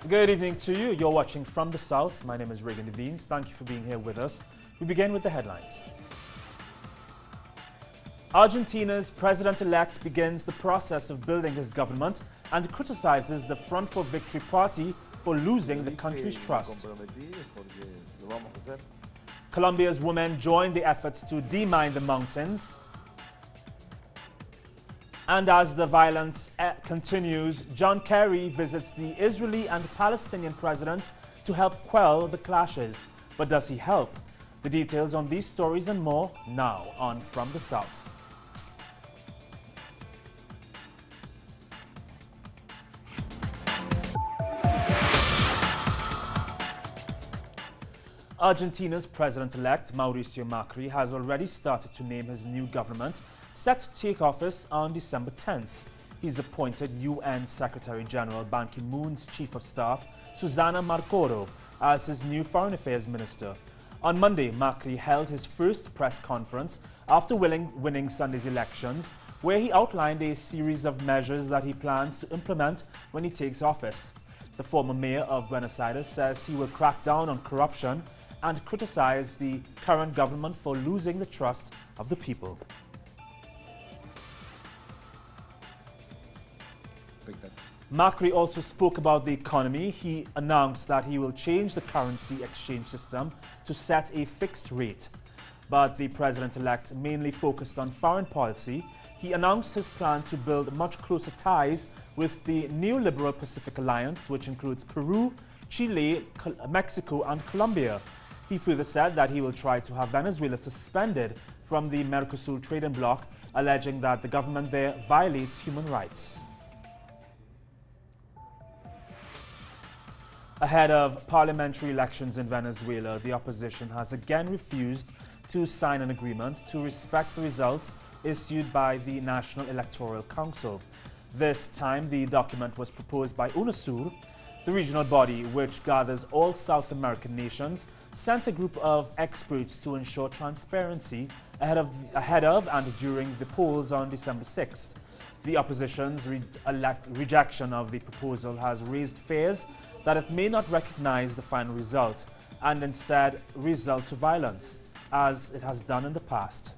Good evening to you. You're watching From the South. My name is Reagan Devines. Thank you for being here with us. We begin with the headlines. Argentina's president-elect begins the process of building his government and criticizes the Front for Victory party for losing the country's trust. Colombia's women join the efforts to demine the mountains. And as the violence continues, John Kerry visits the Israeli and Palestinian presidents to help quell the clashes. But does he help? The details on these stories and more now on From the South. Argentina's president-elect Mauricio Macri has already started to name his new government, set to take office on December 10th. He's appointed UN Secretary-General Ban Ki-moon's Chief of Staff, Susana Marcoro, as his new Foreign Affairs Minister. On Monday, Macri held his first press conference after winning Sunday's elections, where he outlined a series of measures that he plans to implement when he takes office. The former mayor of Buenos Aires says he will crack down on corruption and criticize the current government for losing the trust of the people. Macri also spoke about the economy. He announced that he will change the currency exchange system to set a fixed rate. But the president-elect mainly focused on foreign policy. He announced his plan to build much closer ties with the neoliberal Pacific Alliance, which includes Peru, Chile, Mexico and Colombia. He further said that he will try to have Venezuela suspended from the Mercosur trading bloc, alleging that the government there violates human rights. Ahead of parliamentary elections in Venezuela, the opposition has again refused to sign an agreement to respect the results issued by the National Electoral Council. This time, the document was proposed by UNASUR. The regional body, which gathers all South American nations, sent a group of experts to ensure transparency ahead of and during the polls on December 6th. The opposition's rejection of the proposal has raised fears that it may not recognize the final result and instead result to violence, as it has done in the past.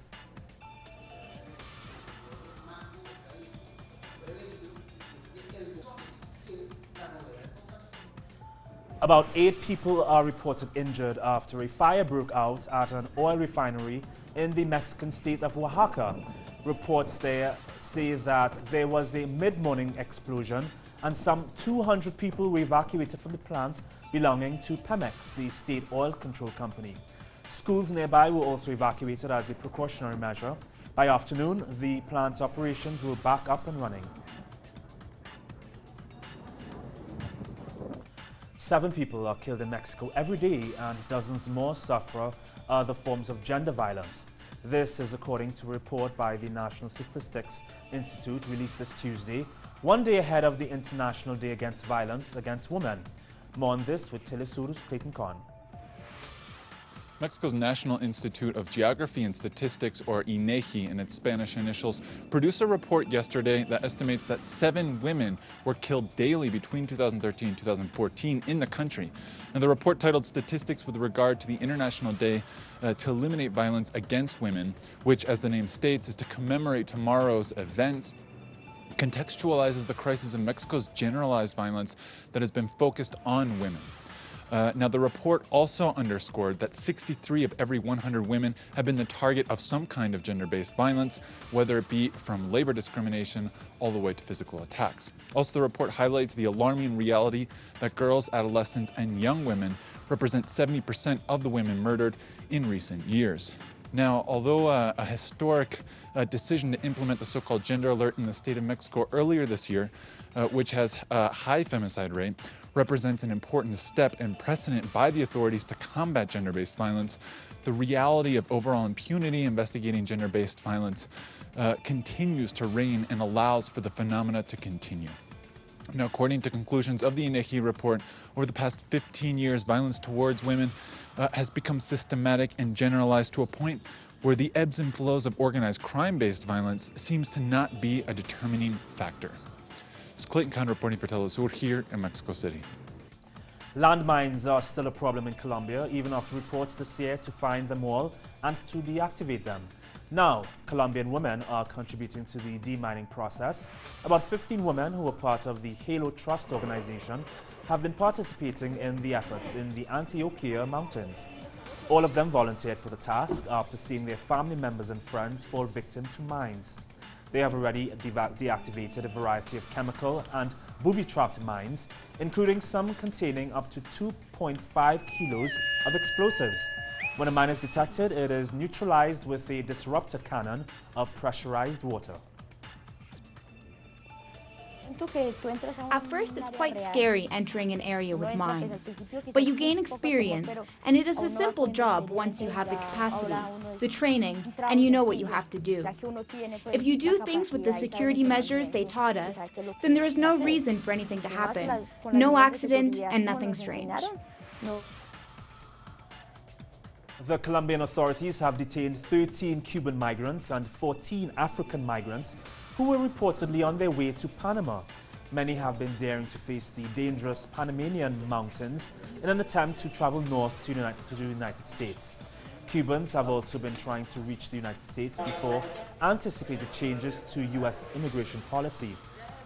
About 8 people are reported injured after a fire broke out at an oil refinery in the Mexican state of Oaxaca. Reports there say that there was a mid-morning explosion and some 200 people were evacuated from the plant belonging to Pemex, the state oil control company. Schools nearby were also evacuated as a precautionary measure. By afternoon, the plant's operations were back up and running. 7 people are killed in Mexico every day and dozens more suffer other forms of gender violence. This is according to a report by the National Statistics Institute released this Tuesday, one day ahead of the International Day Against Violence Against Women. More on this with Telesur's Clayton Khan. Mexico's National Institute of Geography and Statistics, or INEGI in its Spanish initials, produced a report yesterday that estimates that 7 women were killed daily between 2013 and 2014 in the country. And the report, titled Statistics with Regard to the International Day to Eliminate Violence Against Women, which, as the name states, is to commemorate tomorrow's events, contextualizes the crisis in Mexico's generalized violence that has been focused on women. Now, the report also underscored that 63 of every 100 women have been the target of some kind of gender-based violence, whether it be from labor discrimination all the way to physical attacks. Also, the report highlights the alarming reality that girls, adolescents, and young women represent 70% of the women murdered in recent years. Now, although a historic decision to implement the so-called gender alert in the state of Mexico earlier this year, which has a high femicide rate, represents an important step and precedent by the authorities to combat gender-based violence, the reality of overall impunity investigating gender-based violence continues to reign and allows for the phenomena to continue. Now, according to conclusions of the INEGI report, over the past 15 years, violence towards women has become systematic and generalized to a point where the ebbs and flows of organized crime-based violence seems to not be a determining factor. This is Clayton Khan reporting for Telesur here in Mexico City. Landmines are still a problem in Colombia, even after reports this year to find them all and to deactivate them. Now, Colombian women are contributing to the demining process. About 15 women who are part of the Halo Trust organization have been participating in the efforts in the Antioquia Mountains. All of them volunteered for the task after seeing their family members and friends fall victim to mines. They have already deactivated a variety of chemical and booby-trapped mines, including some containing up to 2.5 kilos of explosives. When a mine is detected, it is neutralized with a disruptor cannon of pressurized water. At first, it's quite scary entering an area with mines, but you gain experience, and it is a simple job once you have the capacity, the training, and you know what you have to do. If you do things with the security measures they taught us, then there is no reason for anything to happen, no accident, and nothing strange. The Colombian authorities have detained 13 Cuban migrants and 14 African migrants who were reportedly on their way to Panama. Many have been daring to face the dangerous Panamanian mountains in an attempt to travel north to the United States. Cubans have also been trying to reach the United States before anticipated changes to U.S. immigration policy.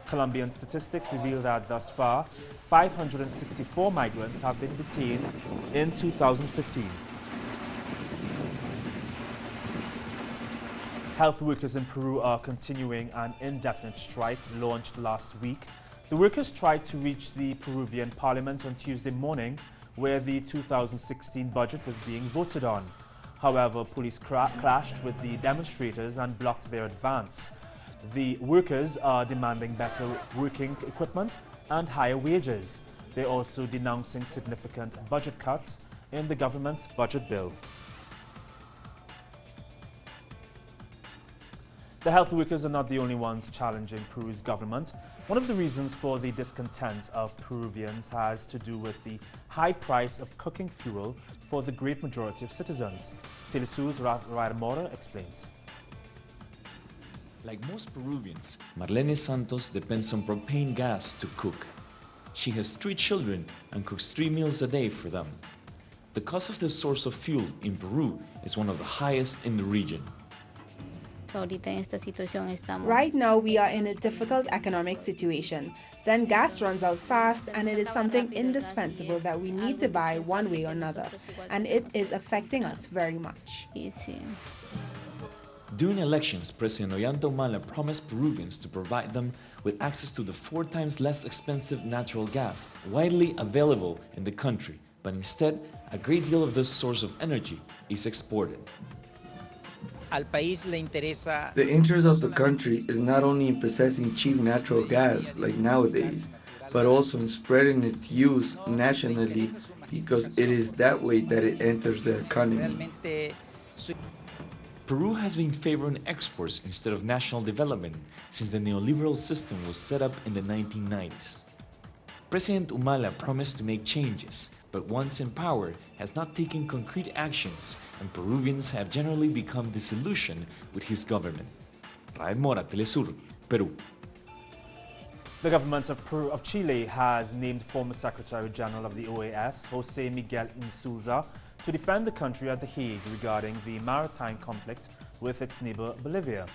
Colombian statistics reveal that thus far, 564 migrants have been detained in 2015. Health workers in Peru are continuing an indefinite strike launched last week. The workers tried to reach the Peruvian parliament on Tuesday morning, where the 2016 budget was being voted on. However, police clashed with the demonstrators and blocked their advance. The workers are demanding better working equipment and higher wages. They're also denouncing significant budget cuts in the government's budget bill. The health workers are not the only ones challenging Peru's government. One of the reasons for the discontent of Peruvians has to do with the high price of cooking fuel for the great majority of citizens. Telesur's Rafael Mora explains. Like most Peruvians, Marlene Santos depends on propane gas to cook. She has 3 children and cooks 3 meals a day for them. The cost of this source of fuel in Peru is one of the highest in the region. Right now, we are in a difficult economic situation. Then gas runs out fast, and it is something indispensable that we need to buy one way or another, and it is affecting us very much. During elections, President Humala promised Peruvians to provide them with access to the 4 times less expensive natural gas widely available in the country, but instead, a great deal of this source of energy is exported. The interest of the country is not only in possessing cheap natural gas like nowadays, but also in spreading its use nationally, because it is that way that it enters the economy. Peru has been favoring exports instead of national development since the neoliberal system was set up in the 1990s. President Humala promised to make changes, but once in power has not taken concrete actions, and Peruvians have generally become disillusioned with his government. Rafael Mora, Telesur, Peru. The government of Chile has named former Secretary General of the OAS, Jose Miguel Insulza, to defend the country at The Hague regarding the maritime conflict with its neighbor Bolivia.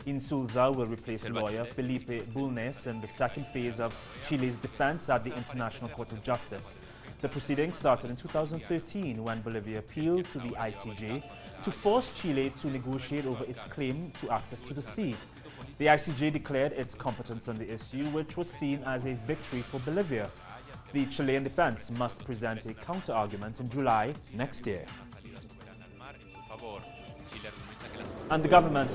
Insulza will replace lawyer Felipe Bulnes in the second phase of Chile's defense at the International Court of Justice. The proceedings started in 2013 when Bolivia appealed to the ICJ to force Chile to negotiate over its claim to access to the sea. The ICJ declared its competence on the issue, which was seen as a victory for Bolivia. The Chilean defense must present a counter-argument in July next year. And the government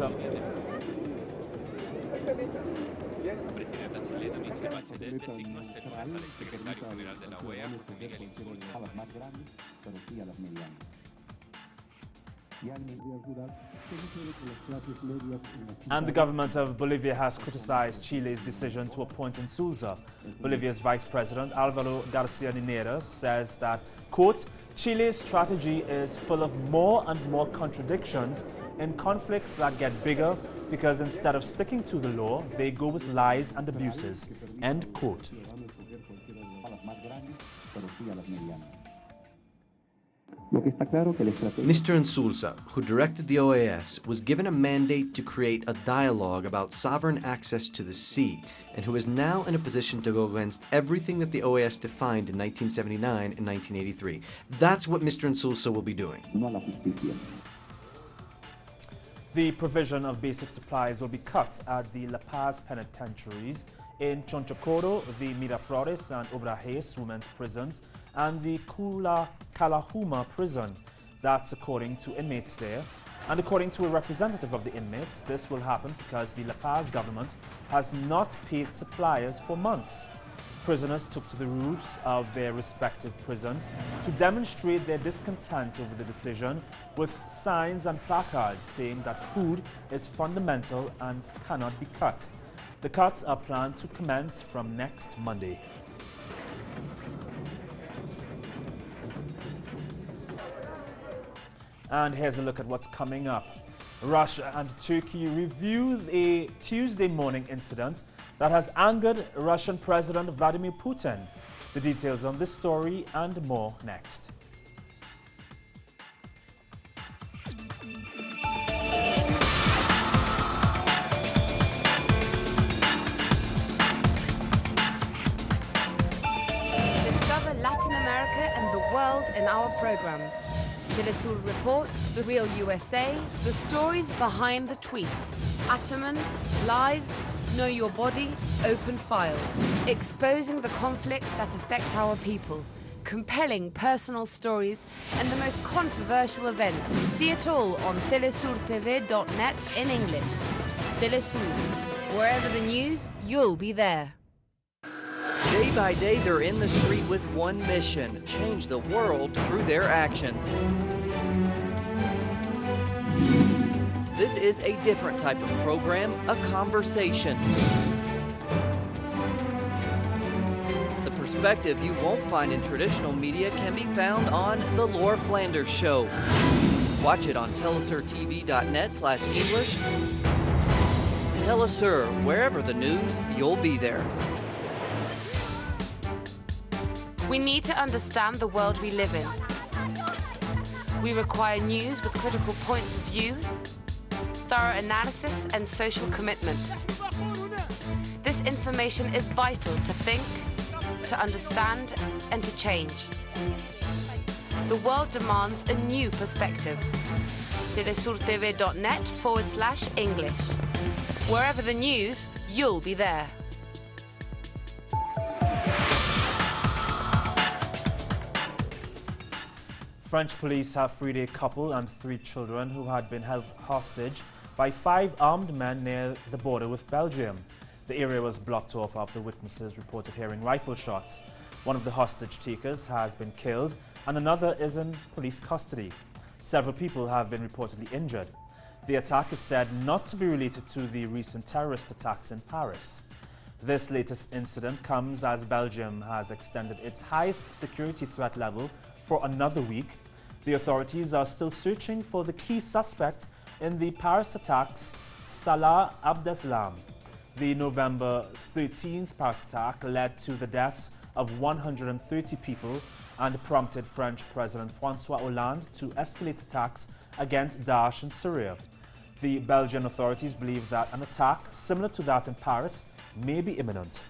of Bolivia has criticized Chile's decision to appoint Insulza. Bolivia's Vice President Álvaro García Linera says that, quote, Chile's strategy is full of more and more contradictions in conflicts that get bigger because instead of sticking to the law, they go with lies and abuses, end quote. Mr. Insulza, who directed the OAS, was given a mandate to create a dialogue about sovereign access to the sea, and who is now in a position to go against everything that the OAS defined in 1979 and 1983. That's what Mr. Insulza will be doing. The provision of basic supplies will be cut at the La Paz penitentiaries in Chonchocoro, the Miraflores and Obrajes women's prisons, and the Calahuma prison. That's according to inmates there. And according to a representative of the inmates, this will happen because the La Paz government has not paid suppliers for months. Prisoners took to the roofs of their respective prisons to demonstrate their discontent over the decision with signs and placards saying that food is fundamental and cannot be cut. The cuts are planned to commence from next Monday. And here's a look at what's coming up. Russia and Turkey reviewed a Tuesday morning incident that has angered Russian President Vladimir Putin. The details on this story and more next. Discover Latin America and the world in our programs. Telesur Reports, The Real USA, the stories behind the tweets. Ataman, Lives, Know Your Body, Open Files. Exposing the conflicts that affect our people. Compelling personal stories and the most controversial events. See it all on telesurtv.net in English. Telesur. Wherever the news, you'll be there. Day by day, they're in the street with one mission: change the world through their actions. This is a different type of program, a conversation. The perspective you won't find in traditional media can be found on The Laura Flanders Show. Watch it on telesurtv.net/English. Telesur, wherever the news, you'll be there. We need to understand the world we live in. We require news with critical points of view, thorough analysis and social commitment. This information is vital to think, to understand and to change. The world demands a new perspective. telesurtv.net/English. Wherever the news, you'll be there. French police have freed a couple and 3 children who had been held hostage by 5 armed men near the border with Belgium. The area was blocked off after witnesses reported hearing rifle shots. One of the hostage takers has been killed and another is in police custody. Several people have been reportedly injured. The attack is said not to be related to the recent terrorist attacks in Paris. This latest incident comes as Belgium has extended its highest security threat level for another week. The authorities are still searching for the key suspect in the Paris attacks, Salah Abdeslam. The November 13th Paris attack led to the deaths of 130 people and prompted French President François Hollande to escalate attacks against Daesh in Syria. The Belgian authorities believe that an attack similar to that in Paris may be imminent.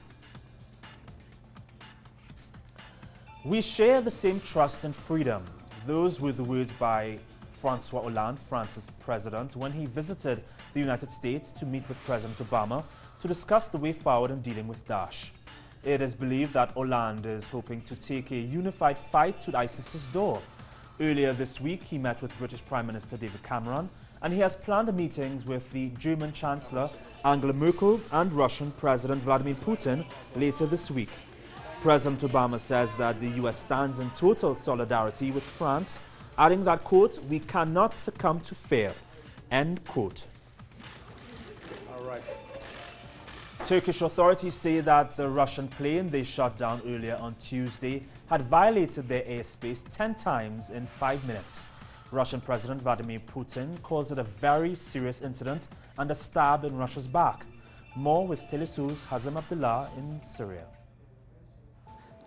We share the same trust and freedom. Those were the words by François Hollande, France's president, when he visited the United States to meet with President Obama to discuss the way forward in dealing with Daesh. It is believed that Hollande is hoping to take a unified fight to ISIS's door. Earlier this week, he met with British Prime Minister David Cameron, and he has planned meetings with the German Chancellor Angela Merkel and Russian President Vladimir Putin later this week. President Obama says that the US stands in total solidarity with France, adding that, quote, "We cannot succumb to fear," end quote. All right. Turkish authorities say that the Russian plane they shot down earlier on Tuesday had violated their airspace 10 times in 5 minutes. Russian President Vladimir Putin calls it a very serious incident and a stab in Russia's back. More with Telesur's Hazem Abdullah in Syria.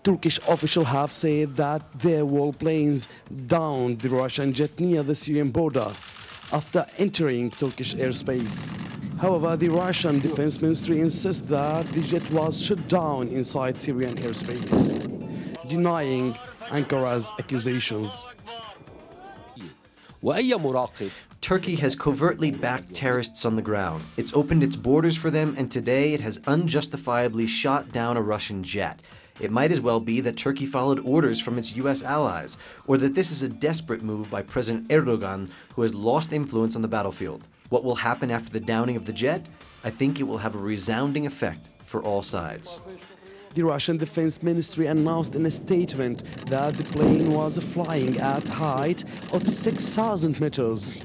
Turkish officials have said that their warplanes downed the Russian jet near the Syrian border after entering Turkish airspace. However, the Russian Defense Ministry insists that the jet was shot down inside Syrian airspace, denying Ankara's accusations. Turkey has covertly backed terrorists on the ground. It's opened its borders for them, and today it has unjustifiably shot down a Russian jet. It might as well be that Turkey followed orders from its U.S. allies, or that this is a desperate move by President Erdogan, who has lost influence on the battlefield. What will happen after the downing of the jet? I think it will have a resounding effect for all sides. The Russian Defense Ministry announced in a statement that the plane was flying at a height of 6,000 meters.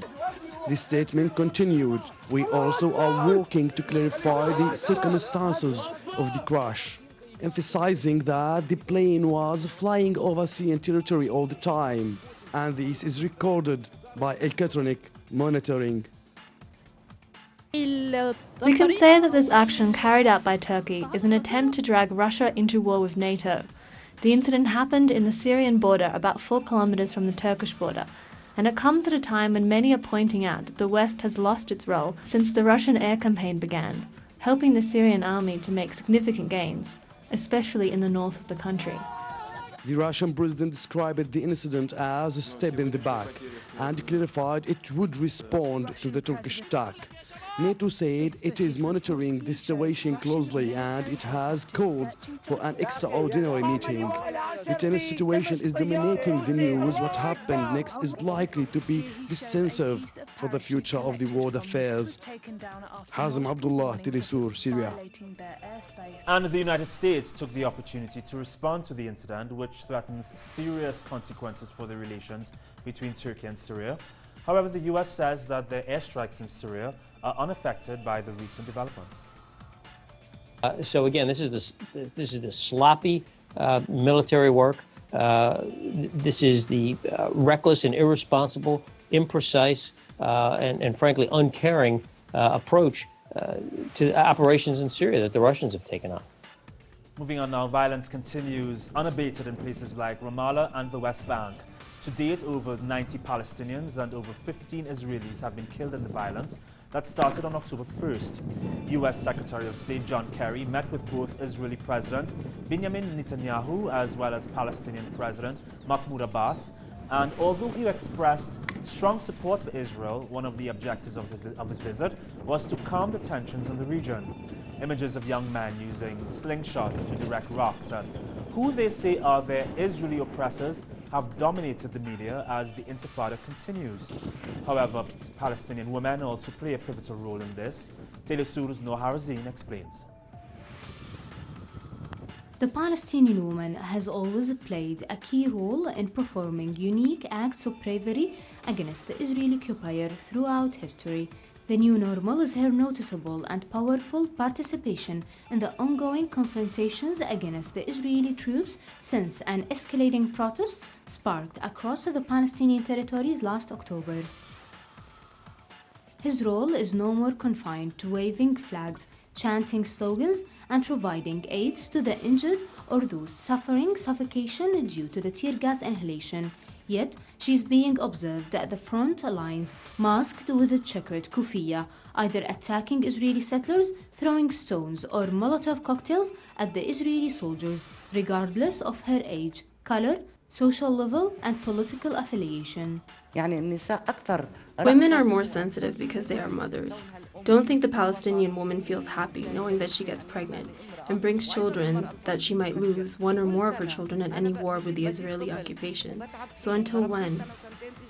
The statement continued, "We also are working to clarify the circumstances of the crash," emphasizing that the plane was flying over Syrian territory all the time, and this is recorded by electronic monitoring. We can say that this action carried out by Turkey is an attempt to drag Russia into war with NATO. The incident happened in the Syrian border about 4 kilometers from the Turkish border, and it comes at a time when many are pointing out that the West has lost its role since the Russian air campaign began, helping the Syrian army to make significant gains, especially in the north of the country. The Russian president described the incident as a step in the back and clarified it would respond to the Turkish attack. NATO said it is monitoring the situation closely and it has called for an extraordinary meeting. The tense situation is dominating the news. What happened next is likely to be decisive for the future of the world affairs. Hazem Abdullah, Telesur, Syria. And the United States took the opportunity to respond to the incident, which threatens serious consequences for the relations between Turkey and Syria. However, the U.S. says that the airstrikes in Syria are unaffected by the recent developments. So again, this is the sloppy military work. This is the reckless and irresponsible, imprecise, and frankly uncaring approach to operations in Syria that the Russians have taken on. Moving on now, violence continues unabated in places like Ramallah and the West Bank. To date, over 90 Palestinians and over 15 Israelis have been killed in the violence that started on October 1st. U.S. Secretary of State John Kerry met with both Israeli President Benjamin Netanyahu as well as Palestinian President Mahmoud Abbas. And although he expressed strong support for Israel, one of the objectives of his visit was to calm the tensions in the region. Images of young men using slingshots to direct rocks at who they say are their Israeli oppressors have dominated the media as the intifada continues. However, Palestinian women also play a pivotal role in this. Telesur's Noor Harazin explains. The Palestinian woman has always played a key role in performing unique acts of bravery against the Israeli occupier throughout history. The new normal is her noticeable and powerful participation in the ongoing confrontations against the Israeli troops since an escalating protests sparked across the Palestinian territories last October. His role is no more confined to waving flags, chanting slogans, and providing aids to the injured or those suffering suffocation due to the tear gas inhalation. Yet, she is being observed at the front lines, masked with a checkered kufiya, either attacking Israeli settlers, throwing stones or Molotov cocktails at the Israeli soldiers, regardless of her age, color, social level, and political affiliation. Women are more sensitive because they are mothers. Don't think the Palestinian woman feels happy knowing that she gets pregnant and brings children that she might lose, one or more of her children, in any war with the Israeli occupation. So until when?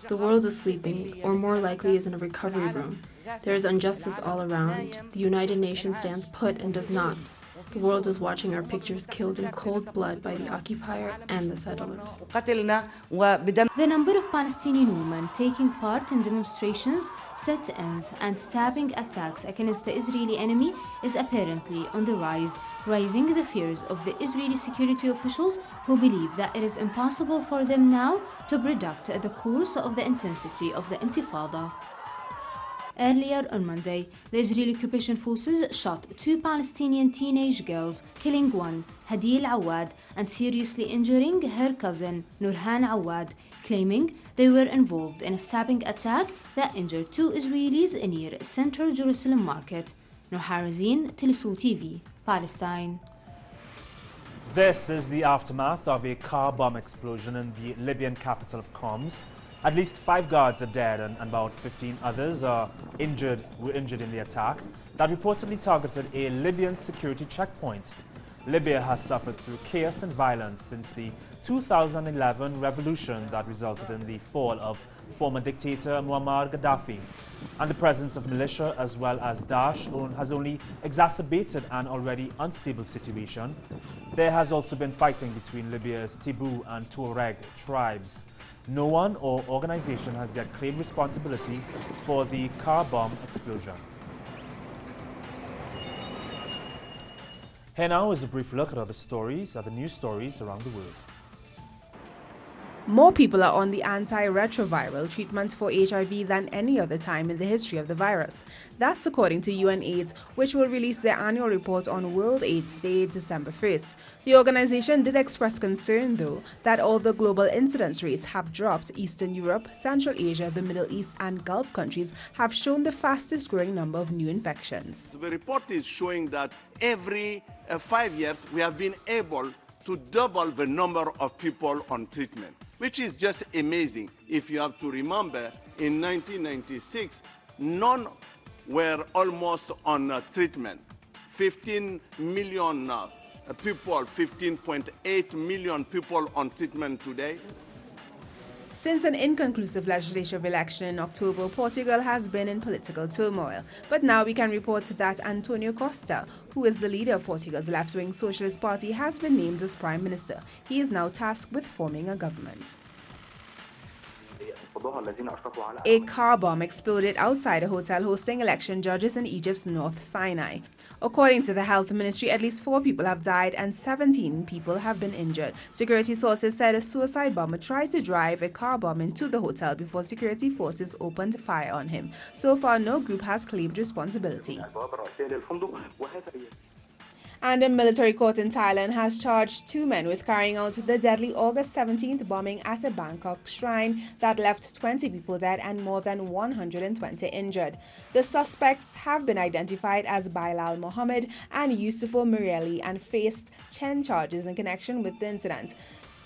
The world is sleeping, or more likely is in a recovery room. There is injustice all around. The United Nations stands put and does not. The world is watching our pictures killed in cold blood by the occupier and the settlers. The number of Palestinian women taking part in demonstrations, sit-ins, and stabbing attacks against the Israeli enemy is apparently on the rise, raising the fears of the Israeli security officials who believe that it is impossible for them now to predict the course of the intensity of the intifada. Earlier on Monday, the Israeli occupation forces shot 2 Palestinian teenage girls, killing one, Hadil Awad, and seriously injuring her cousin, Nurhan Awad, claiming they were involved in a stabbing attack that injured 2 Israelis near Central Jerusalem Market. Nohar Razin, Telesul TV, Palestine. This is the aftermath of a car bomb explosion in the Libyan capital of Coms. At least 5 guards are dead and about 15 others were injured in the attack that reportedly targeted a Libyan security checkpoint. Libya has suffered through chaos and violence since the 2011 revolution that resulted in the fall of former dictator Muammar Gaddafi. And the presence of militia as well as Daesh has only exacerbated an already unstable situation. There has also been fighting between Libya's Tibu and Tuareg tribes. No one or organization has yet claimed responsibility for the car bomb explosion. Here now is a brief look at other news stories around the world. More people are on the antiretroviral treatment for HIV than any other time in the history of the virus. That's according to UNAIDS, which will release their annual report on World AIDS Day December 1st. The organization did express concern, though, that although global incidence rates have dropped, Eastern Europe, Central Asia, the Middle East and Gulf countries have shown the fastest growing number of new infections. The report is showing that every 5 years we have been able to double the number of people on treatment, which is just amazing. If you have to remember, in 1996, none were almost on treatment. 15 million people, 15.8 million people on treatment today. Since an inconclusive legislative election in October, Portugal has been in political turmoil. But now we can report that Antonio Costa, who is the leader of Portugal's left-wing Socialist Party, has been named as Prime Minister. He is now tasked with forming a government. A car bomb exploded outside a hotel hosting election judges in Egypt's North Sinai. According to the health ministry, at least 4 people have died and 17 people have been injured. Security sources said a suicide bomber tried to drive a car bomb into the hotel before security forces opened fire on him. So far, no group has claimed responsibility. And a military court in Thailand has charged 2 men with carrying out the deadly August 17th bombing at a Bangkok shrine that left 20 people dead and more than 120 injured. The suspects have been identified as Bailal Mohammed and Yusufo Mireli and faced 10 charges in connection with the incident.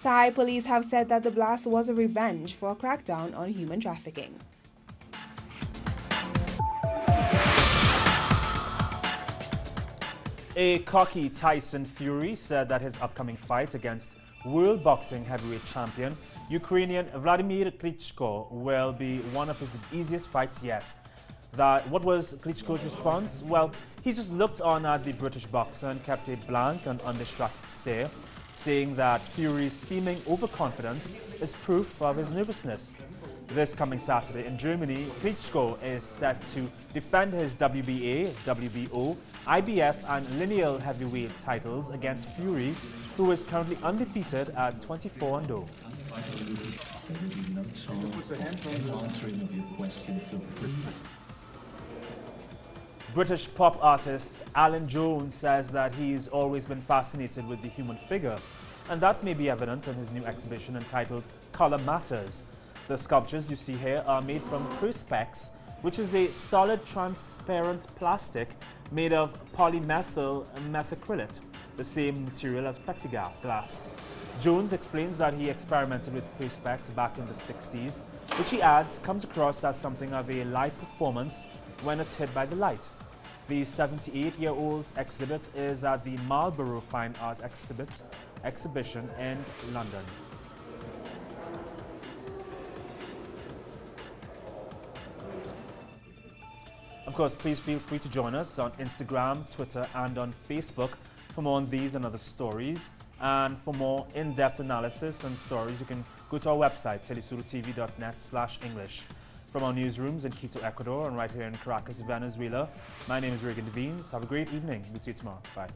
Thai police have said that the blast was a revenge for a crackdown on human trafficking. A cocky Tyson Fury said that his upcoming fight against world boxing heavyweight champion Ukrainian Vladimir Klitschko will be one of his easiest fights yet. What was Klitschko's response? Well, he just looked on at the British boxer and kept a blank and undistracted stare, saying that Fury's seeming overconfidence is proof of his nervousness. This coming Saturday in Germany, Klitschko is set to defend his WBA, WBO, IBF and lineal heavyweight titles against Fury, who is currently undefeated at 24-0. British pop artist Alan Jones says that he's always been fascinated with the human figure, and that may be evident in his new exhibition entitled Color Matters. The sculptures you see here are made from perspex, which is a solid transparent plastic made of polymethyl methacrylate, the same material as plexiglass. Jones explains that he experimented with perspex back in the 60s, which he adds comes across as something of a live performance when it's hit by the light. The 78-year-old's exhibit is at the Marlborough Fine Art exhibition in London. Of course, please feel free to join us on Instagram, Twitter and on Facebook for more on these and other stories. And for more in-depth analysis and stories, you can go to our website, telesurtv.net/English. From our newsrooms in Quito, Ecuador, and right here in Caracas, Venezuela, my name is Regan Devines. Have a great evening. We'll see you tomorrow. Bye.